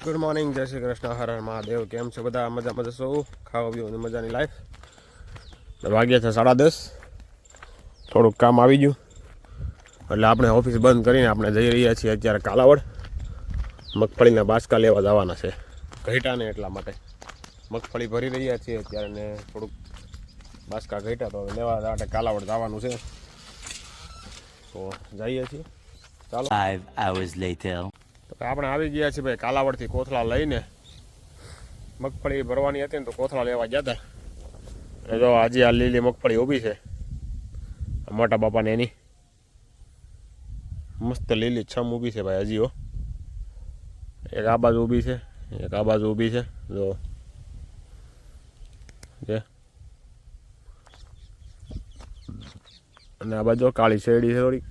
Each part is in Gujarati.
ગુડ મોર્નિંગ, જય શ્રી કૃષ્ણ, હર હર મહાદેવ. કેમ છે બધા? મજામાં જશો? ખાવા પીવાની મજાની લાઈફ. વાગ્યા છે 10:30. થોડુંક કામ આવી ગયું એટલે આપણે ઓફિસ બંધ કરીને આપણે જઈ રહ્યા છીએ અત્યારે કાલાવડ. મગફળીના બાસકા લેવા જવાના છે ઘટ્યા ને એટલા માટે મગફળી ભરી રહ્યા છીએ અત્યારે ને થોડુંક બાસકા ઘટ્યા તો લેવા માટે કાલાવડ જવાનું છે તો જઈએ છીએ. ચાલો. 5 hours later. આપણે આવી ગયા છીએ ભાઈ કાલાવડથી કોથળા લઈને. મગફળી ભરવાની હતી ને તો કોથળા લેવા ગયા હતા. અને જો આજે આ લીલી મગફળી ઊભી છે મોટા બાપાને, એની મસ્ત લીલી છમ ઊભી છે ભાઈ હજી. એક આ બાજુ ઊભી છે, એક આ બાજુ ઊભી છે. જો અને આ બાજુ કાળી શેરડી છે થોડી.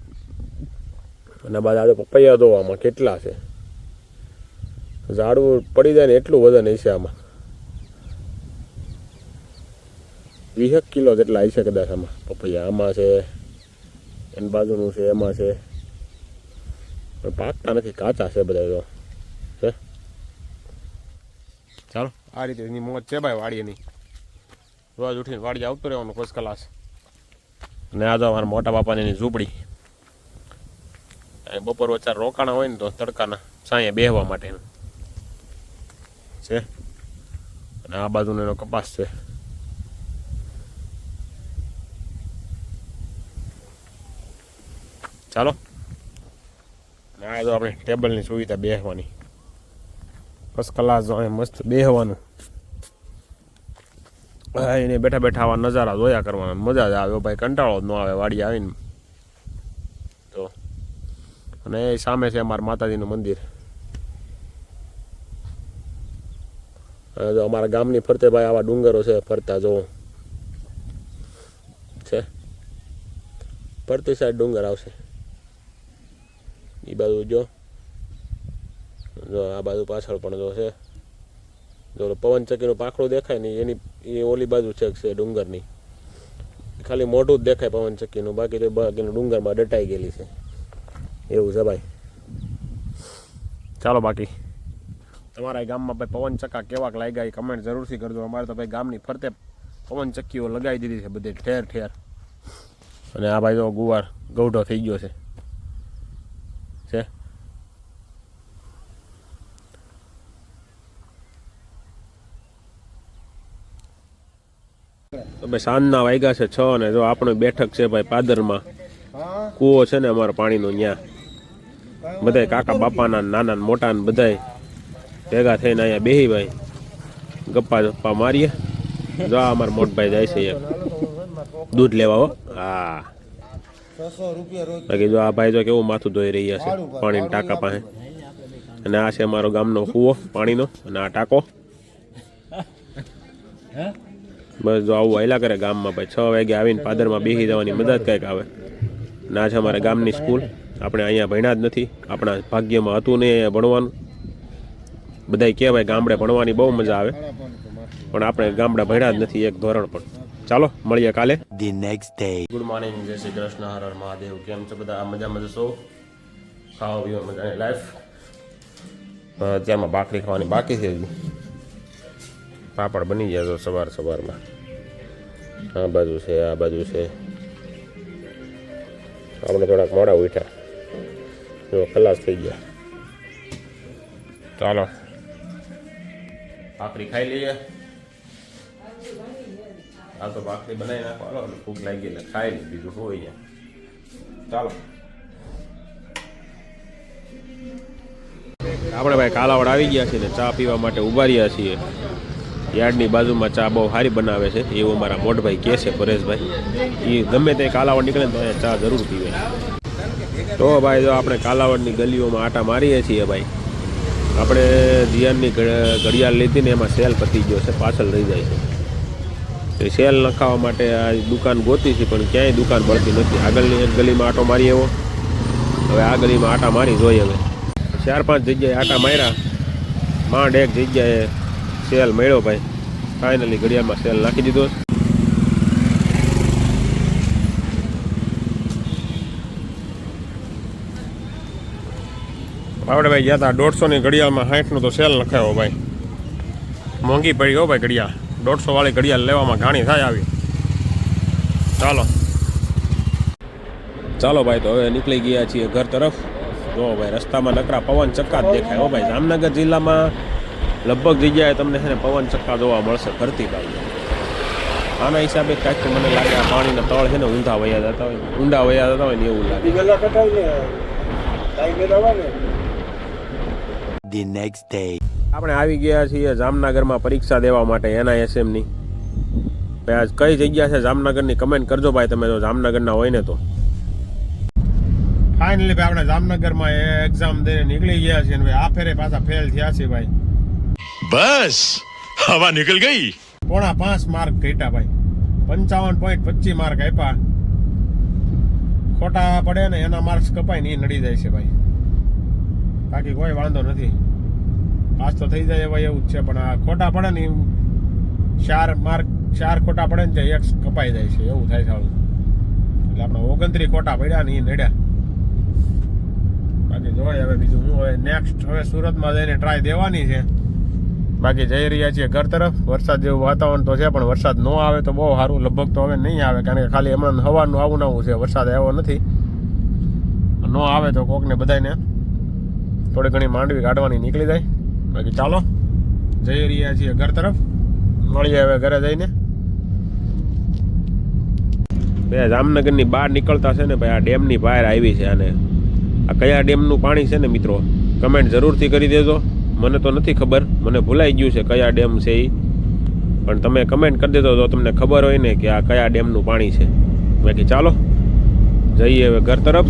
અને બાજુ આજે પપૈયા તો આમાં કેટલા છે, ઝાડવું પડી જાય ને એટલું વજન હશે આમાં. 20 કિલો જેટલા હશે કદાચ આમાં પપૈયા. આમાં છે, એની બાજુનું છે, એમાં છે, પણ પાકતા નથી, કાચા છે બધા. તો છે. ચાલો, આ રીતે એની મોજ છે ભાઈ વાડીની. રોજ ઉઠીને વાડી આવતું રહેવાનું ફર્સ્ટ ક્લાસ. અને આ તો અમારા મોટા બાપાની એની ઝૂંપડી. બપોર વચ્ચે રોકાણા હોય ને તો તડકાના સાંયે બેહવા માટેનું છે. અને આ બાજુનો એનો કપાસ છે. ચાલો. અને આ તો આપણે ટેબલની સુવિધા બેસવાની ફર્સ્ટ ક્લાસ. જો મસ્ત બેસવાનું, એને બેઠા બેઠા આવા નજારા જોયા કરવાના, મજા જ આવે ભાઈ. કંટાળો જ ન આવે વાડી આવીને તો. અને એ સામે છે અમારા માતાજીનું મંદિર. જો અમારા ગામની ફરતે ભાઈ આવા ડુંગરો છે ફરતા, જો છે ફરતી સાઈડ ડુંગર આવશે. એ બાજુ જો આ બાજુ પાછળ પણ જો છે. જો પવન ચક્કીનું પાંખડું દેખાય ને એની એ ઓલી બાજુ છે ડુંગરની. ખાલી મોઢું જ દેખાય પવન ચક્કીનું, બાકી તો બાકીનું ડુંગરમાં દટાઈ ગયેલી છે. એવું છે ભાઈ. ચાલો, બાકી તમારા ગામમાં ભાઈ પવન ચક્કા કેવાક લાગ્યા એ કમેન્ટ જરૂરથી કરજો. અમારે તો ભાઈ ગામની ફરતે પવન ચક્કીઓ લગાવી દીધી છે બધે ઠેર ઠેર. અને આ ભાઈ તો ગુવાર ગૌઢો થઈ ગયો છે. તો ભાઈ સાંજના વાગ્યા છે 6 ને જો આપણે બેઠક છે ભાઈ પાદરમાં. કૂવો છે ને અમારો પાણીનો, ત્યાં બધા કાકા બાપાના નાના મોટા ને બધા ભેગા થઈને અહીંયા બેહી ભાઈ ગપ્પા ગપ્પા મારીએ. જો અમારા મોટભાઈ જાય છે દૂધ લેવા. હો હા, બાકી જો આ ભાઈ જો કેવું માથું ધોઈ રહ્યા છે પાણીના ટાંકા પાસે. અને આ છે અમારો ગામનો કૂવો પાણીનો, અને આ ટાંકો. બસ જો આવું હાલ્યા કરે ગામમાં ભાઈ. 6 વાગે આવીને પાદરમાં બેસી જવાની મદદ કંઈક આવે. ના છે અમારા ગામની સ્કૂલ. આપણે અહીંયા ભણ્યા જ નથી, આપણા ભાગ્યમાં હતું નહીં અહીંયા ભણવાનું. બધા કહેવાય ગામડે ભણવાની બહુ મજા આવે, પણ આપણે ગામડા ભણ્યા જ નથી એક ધોરણ પણ. ચાલો, મળીએ કાલે. The next day. Good morning, જય શ્રી કૃષ્ણ, હર હર મહાદેવ. કેમ છે બધા? મજામાં જશો? ખાવા પીવા મજાની લાઈફ. અત્યારમાં ભાખરી ખાવાની બાકી છે. પાપડ બની ગયા તો સવારમાં. આ બાજુ છે, આ બાજુ છે. આપણે થોડાક મોડા ઉઠ્યા, જો ખલાસ થઈ ગયા. ચાલો, ભાખરી ખાઈ લઈએ. આ તો ભાખરી બનાવી નાખવાનો, ભૂખ લાગી એટલે ખાઈ લઈએ, બીજું હોય ગયા. ચાલો, આપણે ભાઈ કાલાવડ આવી ગયા છીએ ને ચા પીવા માટે ઉભા રહ્યા છીએ. યાર્ડની બાજુમાં ચા બહુ સારી બનાવે છે એવું મારા મોટભાઈ કહે છે, પરેશભાઈ. એ ગમે તે કાલાવડ નીકળે ને તો અહીંયા ચા જરૂર પીવે. તો ભાઈ જો આપણે કાલાવડની ગલીઓમાં આટા મારીએ છીએ ભાઈ. આપણે જીયાનની ઘડિયાળ લીધી ને એમાં સેલ પતી ગયો છે, પાછળ રહી જાય છે. એ સેલ નખાવવા માટે આ દુકાન ગોતી છે પણ ક્યાંય દુકાન મળતી નથી. આગળની એક ગલીમાં આટો મારી એવો, હવે આ ગલીમાં આટા મારી જોઈએ. હવે 4-5 જગ્યાએ આટા માર્યા, માંડ એક જગ્યાએ સેલ મળ્યો ભાઈ. ફાઇનલી ઘડિયાળમાં સેલ નાખી દીધો. આપણે ભાઈ ગયા હતા 150ની ઘડિયાળમાં 60નું તો સેલ લખાયો ભાઈ. મોંઘી પડી હો ભાઈ ઘડિયાળ. 150 વાળી ઘડિયાળ લેવામાં ઘાણી થાય આવી. ચાલો ભાઈ, તો હવે નીકળી ગયા છીએ ઘર તરફ. જો ભાઈ રસ્તામાં નકરા પવન ચક્કા જ દેખાય હો ભાઈ. જામનગર જિલ્લામાં લગભગ જગ્યાએ તમને છે ને પવન ચક્કા જોવા મળશે ફરતી બાજુ. આના હિસાબે કાંઈક તો મને લાગે આ પાણીના તળ છે ને ઊંડા વયા જતા હોય ને એવું લાગે. The next day. આપણે આવી ગયા છીએ જામનગરમાં પરીક્ષા દેવા માટે NISMની. આજ કઈ જગ્યા છે જામનગરની કમેન્ટ કરજો ભાઈ તમે જો જામનગરના હોય ને તો. ફાઇનલી ભાઈ આપણે જામનગરમાં એક્ઝામ દઈને નીકળી ગયા છીએ ભાઈ. આ ફેરે પાછા ફેલ થયા છે ભાઈ. बस हवा निकल गई. 5.5 માર્ક ઘટ્યા ભાઈ. 55.25 માર્ક આપ્યા. ખોટા પડે ને એના માર્ક્સ કપાય ને એ નડી જાય છે ભાઈ. બાકી કોઈ વાંધો નથી. પાસ તો થઈ જાય ભાઈ એવું જ છે. પણ આ ખોટા પડે ને 4 ખોટા પડે ને 1 કપાઈ જાય છે એવું થાય છે. એટલે આપણે 29 ખોટા પડ્યા ને એ નડ્યા. બાકી જોઈએ હવે બીજું હું હવે નેક્સ્ટ હવે સુરતમાં જઈને ટ્રાય દેવાની છે. બાકી જઈ રહ્યા છીએ ઘર તરફ. વરસાદ જેવું વાતાવરણ તો છે પણ વરસાદ ન આવે તો બહુ સારું. લગભગ તો હવે નહીં આવે કારણ કે ખાલી હમણાં હવાનું આવું નવું છે. વરસાદ આવ્યો નથી. ન આવે તો કોકને બધાને થોડી ઘણી માંડવી કાઢવાની નીકળી જાય. બાકી ચાલો જઈ રહ્યા છીએ ઘર તરફ. મળીએ હવે ઘરે જઈને. ભાઈ જામનગરની બહાર નીકળતા છે ને ભાઈ આ ડેમની બહાર આવી છે. અને આ કયા ડેમનું પાણી છે ને મિત્રો કમેન્ટ જરૂરથી કરી દેજો. મને તો નથી ખબર, મને ભૂલાઈ ગયું છે કયા ડેમ છે એ. પણ તમે કમેન્ટ કરી દેજો જો તમને ખબર હોય ને કે આ કયા ડેમનું પાણી છે. બાકી ચાલો જઈએ હવે ઘર તરફ.